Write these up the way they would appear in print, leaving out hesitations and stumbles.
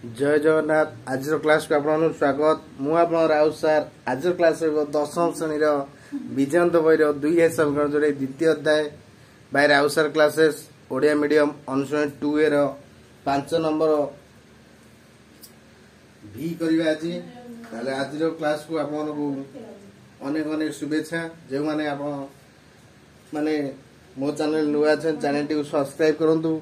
जय जगन्नाथ। आज क्लास को आपन स्वागत। मु आप राउत सार। आज क्लास दशम श्रेणी विजयंत बहिर 2 समीकरण जोड़े द्वितीय अध्याय बाय राउत सार क्लासेस ओडिया मीडियम अनुसूची 2A रो 5 नंबर भी करबा। आज क्लास को आपन अनेक अनेक शुभेच्छा। जो माने आप माने मो चैनल नुआ चैनल टी सब्सक्राइब करंतु,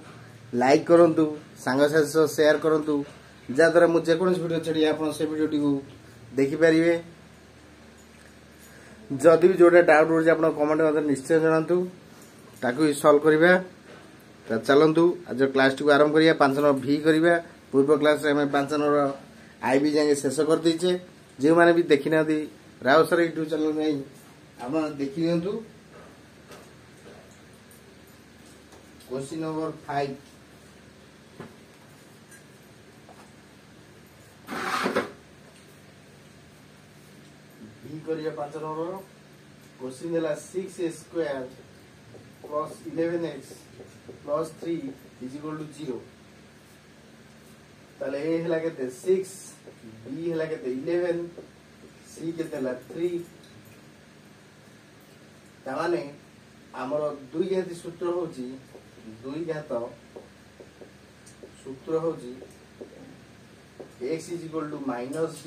लाइक करंतु, सांग साथी शेयर करंतु, जहाँद्वारा मुझे जेकोसी वीडियो छाड़ी आप वीडियो टी देखिपारे। जदि भी जोटा डाउट रोज आप कमेंट मत निश्चय जनातु, ताकू सल्व करवा। चलतु आज क्लास टी आरंभ करिया। 5 नंबर भी करवा। पूर्व क्लास में 5 नंबर आई भी जाए शेष कर देचे। जो मैंने भी देखी ना राउत सर यूट्यूब चैनल में आप देखी दिंतु। क्वेश्चन नंबर 5 भी करिया। 5 नंबर क्वेश्चन देला 6a² plus 11x plus 3 is equal to 0। ताले ए हला केते 6, बी हला केते 11, सी केते हला 3। तामाने हमर 2 घाती सूत्र होची 2 घात सूत्र होची x is equal to minus b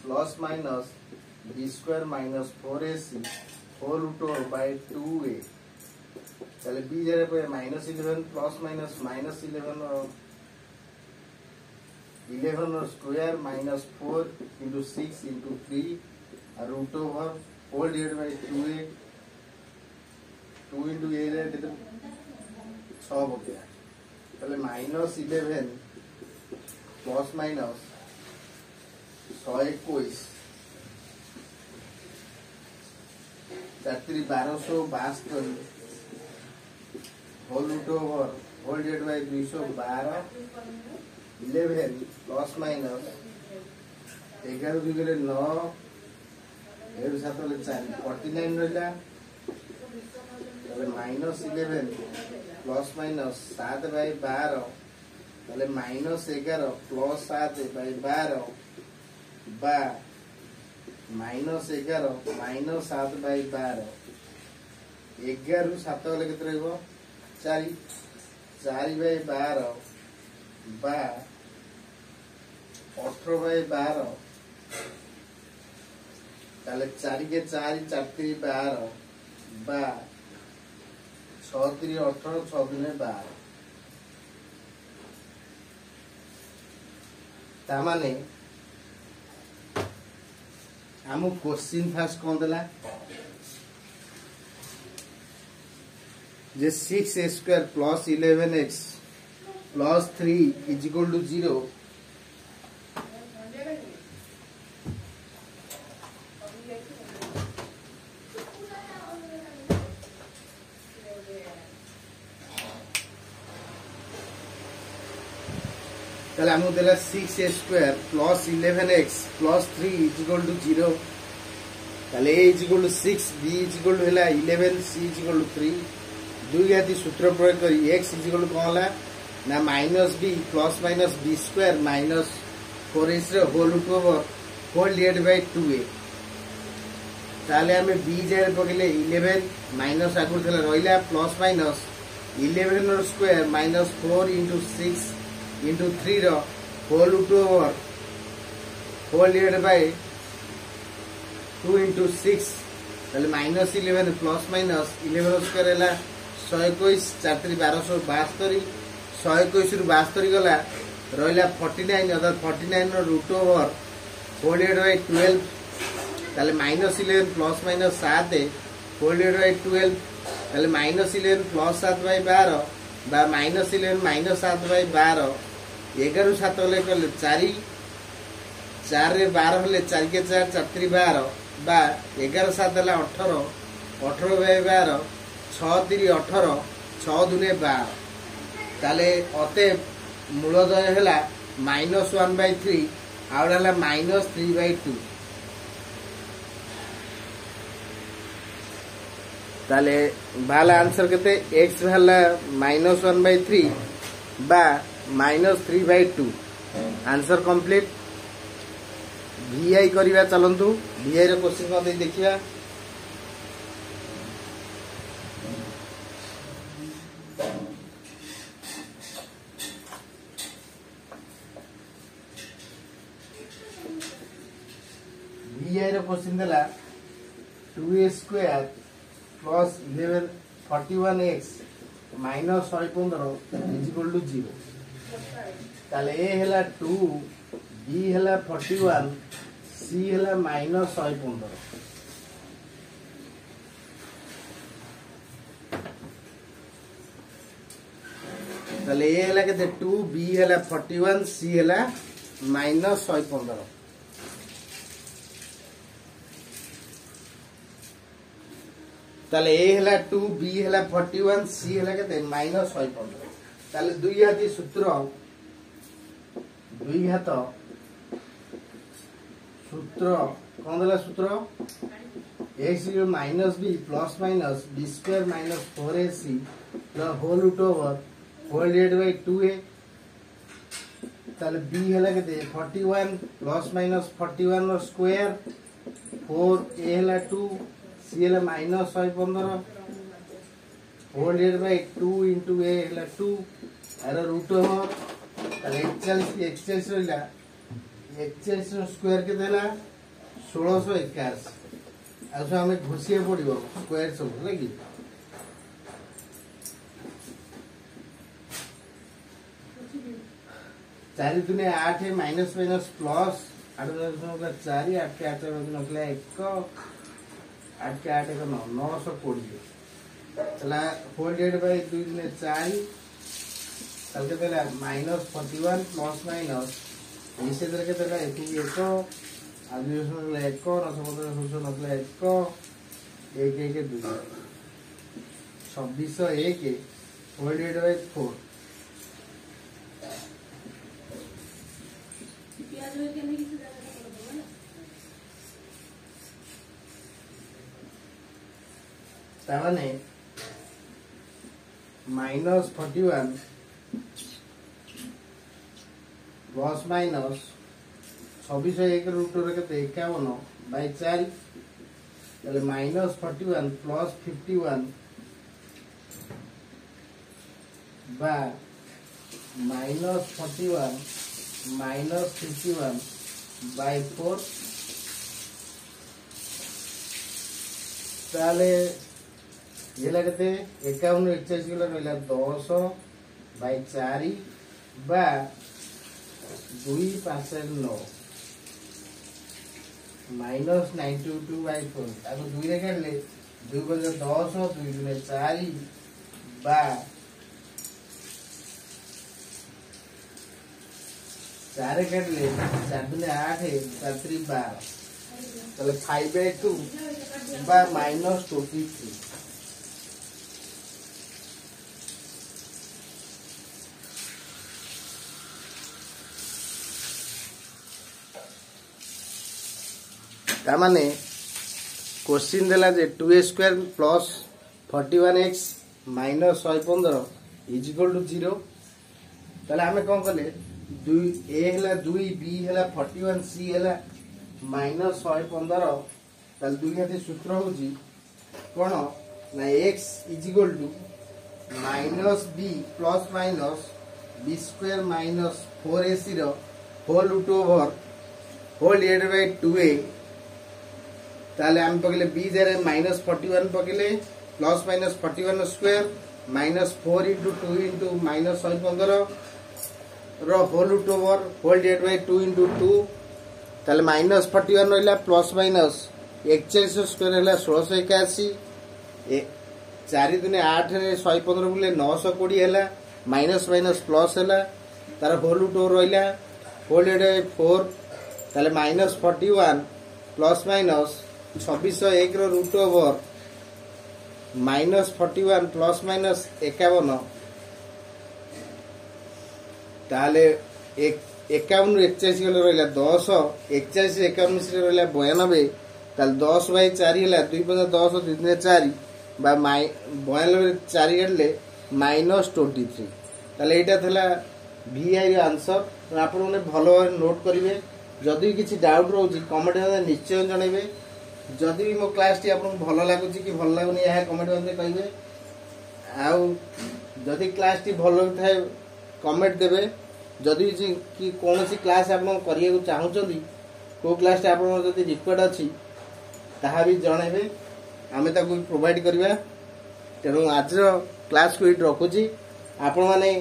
plus minus b square minus 4ac whole root over by 2a। ताले b जरे पे minus 11 plus minus minus 11 और square minus 4 into 6 into 3 root over whole divided by 2a। 2 into a रे कितने 6 हो गया। ताले minus 11 plus minus 121 1272 whole root over whole divided by 212 11 plus minus 11 दुगुणे 9 1 7 4 49 रहला। माइनस 11 प्लस माइनस 7 बाय 12 ताले minus 11 plus 7 bye 12 बा minus 11 minus 7 bye 12। 11 रु 7 गले केते रहबो 4 4 बाय 12 बा 18 बाय 12 ताले 4 के 4 4 3 12 बा 6 3 18 6 2 12। तामाने हम क्वेश्चन फास्ट कौन देला जे 6a² plus 11x plus 3 is equal to 0। ताले हमको देला 6a² plus 11x plus 3 is equal to 0। ताले a is equal to 6, b is equal to 11, c is equal to 3। 2 घाती सूत्र प्रयोग करी x is equal to कौन ला ना minus b plus minus b square minus 4ac रे whole root over whole divided by 2a। ताले हमें b जाय पकेले 11 माइनस आगुर थला रहिला प्लस माइनस 11 रो स्क्वायर माइनस 4 into 6 into 3 रो whole root over whole divided by 2 into 6 ताले माइनस 11 प्लस माइनस 11 स्क्वायर हैला 121 4 3 1272 121 रु 72 गला रहिला 49 अर्थात 49 रो root over whole divided by 12 ताले minus 11 plus minus 7 whole divided by 12 ताले माइनस 11 प्लस 7 बाय 12 बा माइनस 11 माइनस 7 बाय 12 11 रु 7 ले कले 4 4 रे 12 ले 4 के 4 4 3 12 बा 11 7 ହେଲା 18 18 बाय 12 6 3 18 6 2 12। ताले अते मूलदय हैला -1/3 आउडा हैला -3/2। ताले भाला आंसर केते x भाला -1/3 बा -3/2। आंसर कंप्लीट VI करवा चलतु VI रो क्वेश्चन को देखिया VI रो क्वेश्चन देला 2a square plus 11 41x minus 115 is equal to 0 ताले a हैला 2 b हैला 41 c हैला माइनस 115 ताले a हैला केते 2 b हैला 41 c हैला माइनस 115 ताले a हैला 2 b हैला 41 c हैला केते माइनस 115 ताले दुई हाथी सूत्र दुई हाथ सूत्र कौन देला सूत्र x minus b plus minus b square minus 4ac plus whole root over whole divided by 2a ताले b हैला केते 41 प्लस माइनस 41 रो स्क्वायर 4a हैला 2 c हैला minus 115 whole divided by 2 into a हैला 2 आरो रूट ओवर ताले 41 रहिला 41 रो square के देला 1621 आ सो हमें घुसिए पड़िबो स्क्वायर सब लगी 4 दुने 8 माइनस माइनस प्लस 8 दुने 4 8 के 8 दुने 1 8 के 8 को 920 चला होल डिवाइडेड बाय 2 दुने 4 तब के देला माइनस 41 प्लस माइनस इसे तरह के देला 1 आदि उसमें 1 नसपत्र 1 1 2 2601 होल डिवाइडेड बाय 4 ताने माइनस 41 प्लस माइनस 2601 रूट रे केते 51 बाय 4 ताले माइनस 41 प्लस 51 बा माइनस 41 माइनस 51 बाय 4 ताले ये लगते 51 41 किलो रहला 10 बाय 4 बा 2 5 9 माइनस 92 बाय 4 ताको 2 रे काटले 2 बजे 10 2 दुने 4 बा 4 रे काटले 4 दुने 8 4 3 12 ताले 5 बाय 2 बा माइनस 23 तामाने क्वेश्चन देला जे 2a square plus 41x minus 115 is equal to 0 ताले हमें कोन कले 2 a हैला 2 b हैला 41 c हैला माइनस 115 ताले दुई हाथी सूत्र होजी कोन ना x is equal to minus b plus minus b square minus 4ac रो whole root over whole divided by 2a ताले हम पकले b जरे माइनस 41 पकले plus minus 41 square minus 4 into 2 into minus 115 रो whole root over whole divided by 2 into 2 ताले minus 41 रहला plus minus 41 square रहला 1681 4 दुने 8 रे 115 बुले 920 हैला माइनस माइनस प्लस हैला तार होल रूट ओवर रहला होल डिवाइडेड बाय 4 ताले माइनस 41 प्लस माइनस 2601 रो root over minus 41 plus minus 51 ताले 51 ରୁ 41 गले रहला 10 41 ରୁ 51 मिश्र रहला 92 ताले 10 बाय 4 हैला 2 5 10 2 3 4 बा 92 4 गले माइनस 23 ताले एटा थला VI आंसर आप भल भाव नोट करेंगे। जदि किसी डाउट रोचे कमेंट निश्चय जनइबे। जदि भी मो क्लास टी आपको भल लगुच कि भल लगुनि यह कमेंट कहे। आदि क्लास टी भल थाए कमेंट देवे। जदि कि कौन सी क्लास आप करने को चाहूँगी को क्लास आप रिक्वेस्ट अच्छी ताहा भी जनइबे आम ताकू प्रोवाइड करवा। तेणु आज क्लास को ये रखुची आपण माने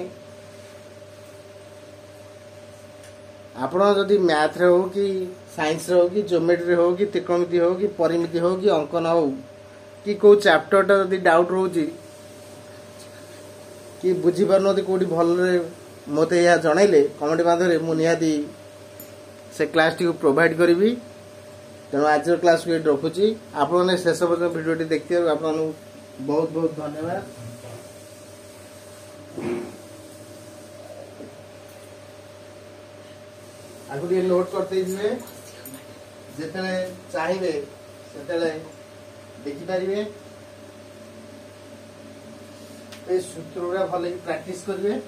आपण जदि मैथ रे हो कि साइंस रे हो कि ज्योमेट्री हो कि त्रिकोणमिति हो कि परिमिति हो कि अंकन हो कि को चैप्टर टा जदि डाउट रोची कि बुझी पार कोटी भल मत यह जनइले कमेंट माध्यम मु निहाती से क्लास टी को प्रोवाइड करी। तेणु आज क्लास को ये रखुची आपण शेष पर्यटन भिडियो देखते आप बहुत बहुत धन्यवाद। आगु टे नोट करते जिते चाहिए से देखिपारे सूत्र गुड़ा भल प्रैक्टिस करेंगे।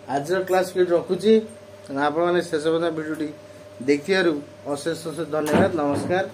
आज क्लास को रखुची। आप शेष भिडियो देखिए अशेष अशेष धन्यवाद। नमस्कार।